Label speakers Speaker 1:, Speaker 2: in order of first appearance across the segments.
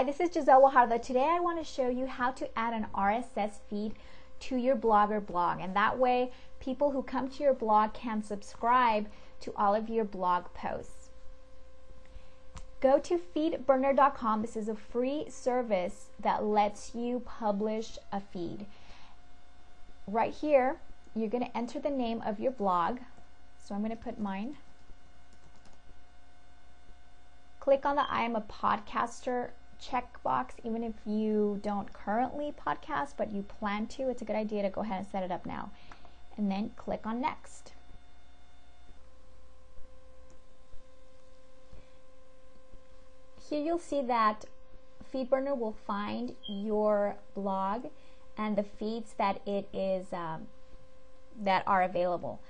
Speaker 1: this is Giselle Wajardo. Today I want to show you how to add an RSS feed to your Blogger blog, and that way people who come to your blog can subscribe to all of your blog posts. Go to feedburner.com. This is a free service that lets you publish a feed. Right here, you're going to enter the name of your blog. So I'm going to put mine. Click on the I am a podcaster checkbox. Even if you don't currently podcast, but you plan to, it's a good idea to go ahead and set it up now. And then click on next. Here you'll see that FeedBurner will find your blog and the feeds that it is that are available.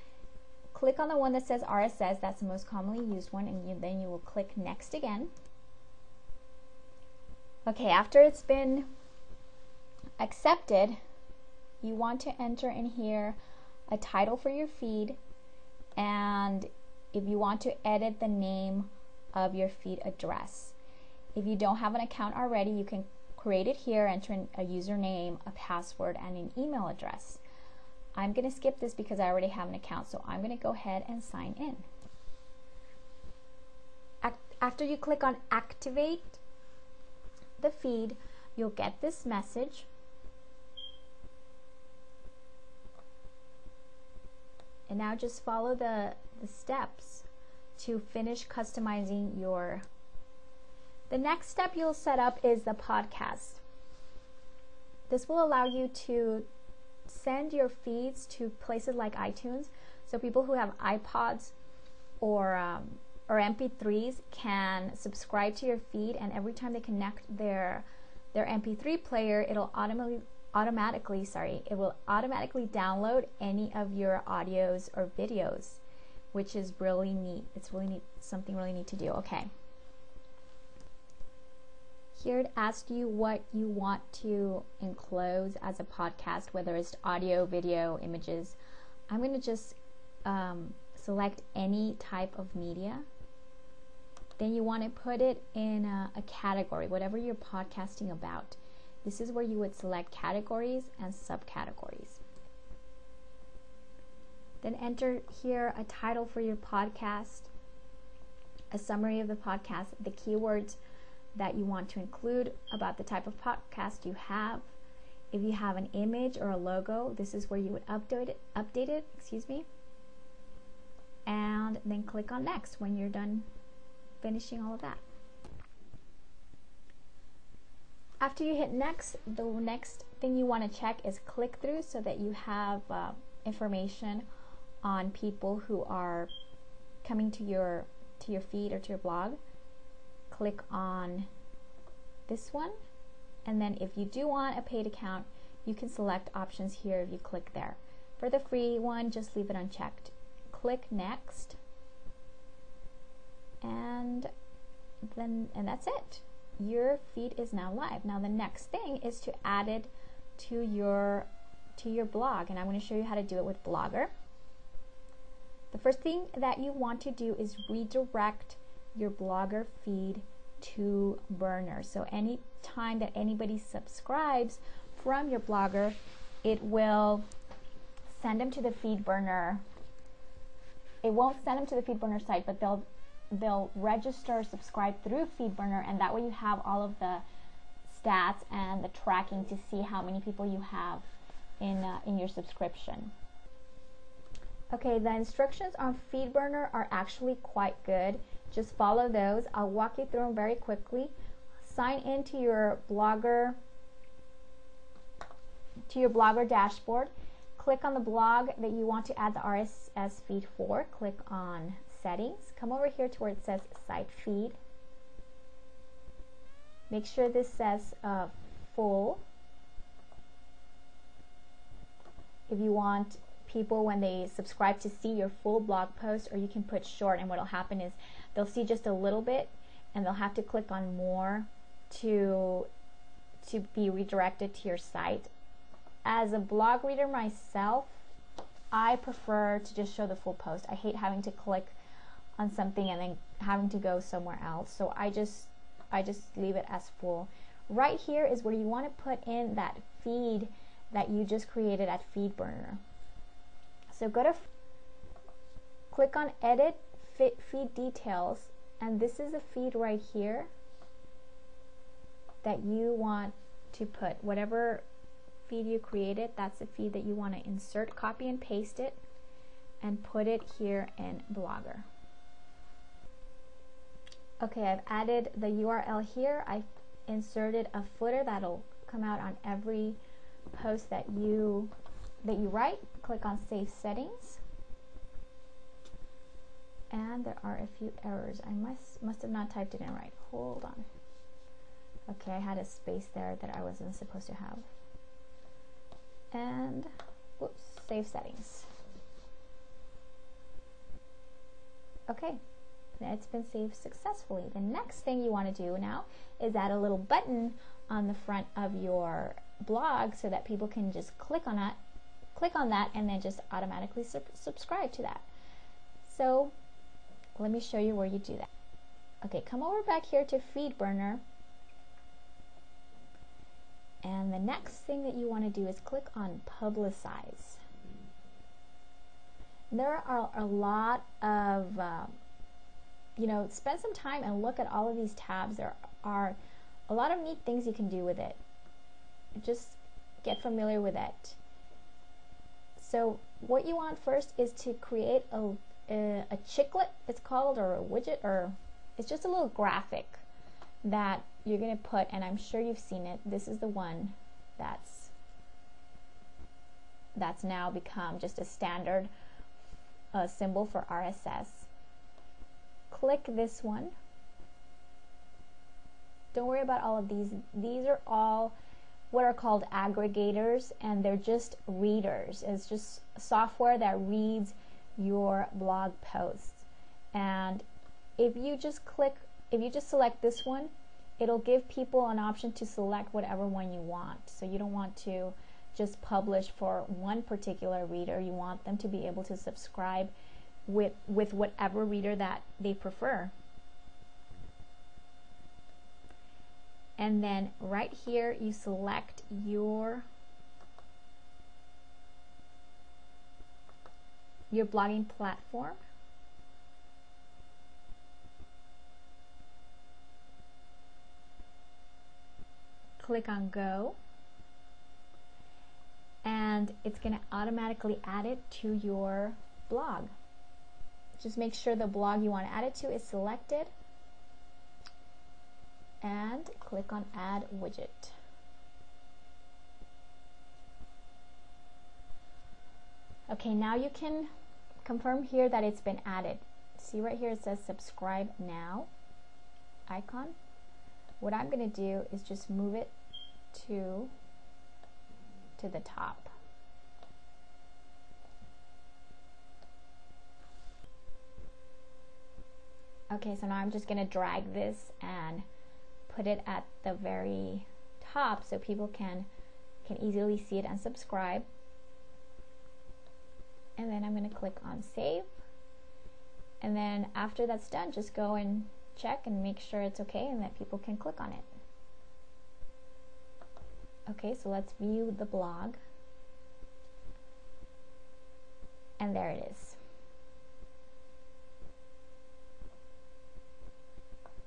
Speaker 1: Click on the one that says RSS. That's the most commonly used one, and then you will click next again. Okay, after it's been accepted, you want to enter in here a title for your feed, and if you want to edit the name of your feed address. If you don't have an account already, you can create it here, enter in a username, a password, and an email address. I'm going to skip this because I already have an account, so I'm going to go ahead and sign in. After you click on activate the feed, you'll get this message. And now just follow the steps to finish customizing your. The next step you'll set up is the podcast. This will allow you to send your feeds to places like iTunes, so people who have iPods or MP3s can subscribe to your feed, and every time they connect their MP3 player, it'll automatically download any of your audios or videos, which is really neat. It's really neat, something really neat to do. Okay. Here it asks you what you want to enclose as a podcast, whether it's audio, video, images. I'm going to just select any type of media. Then you want to put it in a category, whatever you're podcasting about. This is where you would select categories and subcategories. Then enter here a title for your podcast, a summary of the podcast, the keywords that you want to include about the type of podcast you have. If you have an image or a logo, this is where you would update it, and then click on next when you're done finishing all of that. After you hit next, the next thing you want to check is click through, so that you have information on people who are coming to your feed or to your blog. Click on this one, and then if you do want a paid account, you can select options here if you click there. For the free one, just leave it unchecked. Click next, and that's it. Your feed is now live. Now the next thing is to add it to your blog, and I'm going to show you how to do it with Blogger. The first thing that you want to do is redirect your Blogger feed to Burner. So any time that anybody subscribes from your Blogger, it will send them to the FeedBurner. It won't send them to the FeedBurner site, but they'll register, subscribe through FeedBurner, and that way you have all of the stats and the tracking to see how many people you have in your subscription. Okay, the instructions on FeedBurner are actually quite good. Just follow those. I'll walk you through them very quickly. Sign into your Blogger dashboard. Click on the blog that you want to add the RSS feed for. Click on Settings. Come over here to where it says Site Feed. Make sure this says Full. If you want people, when they subscribe, to see your full blog post, or you can put short, and what will happen is they'll see just a little bit and they'll have to click on more to be redirected to your site. As a blog reader myself, I prefer to just show the full post. I hate having to click on something and then having to go somewhere else, so I just leave it as full. right here is where you want to put in that feed that you just created at FeedBurner. So go to click on edit feed details, and this is a feed right here that you want to put. Whatever feed you created, that's the feed that you want to insert, copy and paste it, and put it here in Blogger. Okay, I've added the URL here. I've inserted a footer that'll come out on every post that you write. Click on Save Settings. And there are a few errors. I must have not typed it in right. Hold on. Okay, I had a space there that I wasn't supposed to have. And whoops, Save Settings. Okay, it's been saved successfully. The next thing you want to do now is add a little button on the front of your blog so that people can just click on that and then just automatically subscribe to that. So let me show you where you do that. Okay, come over back here to FeedBurner, and the next thing that you want to do is click on Publicize. There are a lot of spend some time and look at all of these tabs. There are a lot of neat things you can do with it. Just get familiar with it. So what you want first is to create a chiclet, it's called, or a widget, or it's just a little graphic that you're going to put, and I'm sure you've seen it. This is the one that's now become just a standard symbol for RSS. Click this one. Don't worry about all of these. These are all what are called aggregators, and they're just readers. It's just software that reads your blog posts. And if you just select this one, it'll give people an option to select whatever one you want. So you don't want to just publish for one particular reader. You want them to be able to subscribe with whatever reader that they prefer. And then right here you select your blogging platform. Click on Go, and it's going to automatically add it to your blog. Just make sure the blog you want to add it to is selected, and click on Add Widget. Okay, now you can confirm here that it's been added. See right here it says Subscribe Now icon. What I'm going to do is just move it to the top. Okay, so now I'm just going to drag this and put it at the very top so people can easily see it and subscribe. And then I'm going to click on Save. And then after that's done, just go and check and make sure it's okay and that people can click on it. Okay, so let's view the blog. And there it is.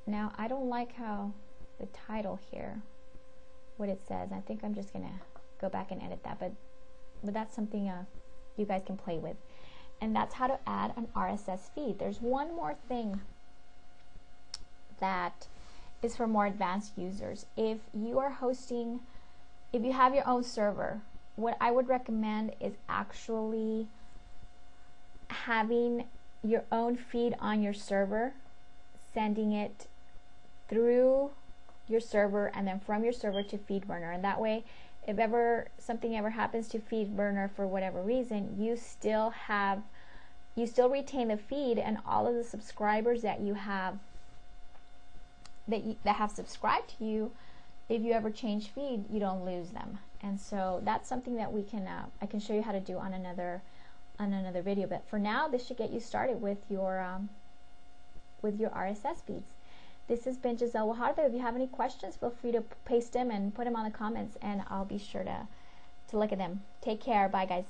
Speaker 1: Now, I don't like how the title here, what it says. I think I'm just going to go back and edit that, but that's something you guys can play with. And that's how to add an RSS feed. There's one more thing that is for more advanced users. If you have your own server, what I would recommend is actually having your own feed on your server, sending it through your server and then from your server to FeedBurner. And that way, if something ever happens to FeedBurner for whatever reason, you still retain the feed, and all of the subscribers that you have that have subscribed to you, if you ever change feed, you don't lose them. And so that's something that I can show you how to do on another video. But for now, this should get you started with your RSS feeds. This has been Giselle Wajardo. If you have any questions, feel free to paste them and put them on the comments, and I'll be sure to look at them. Take care. Bye, guys.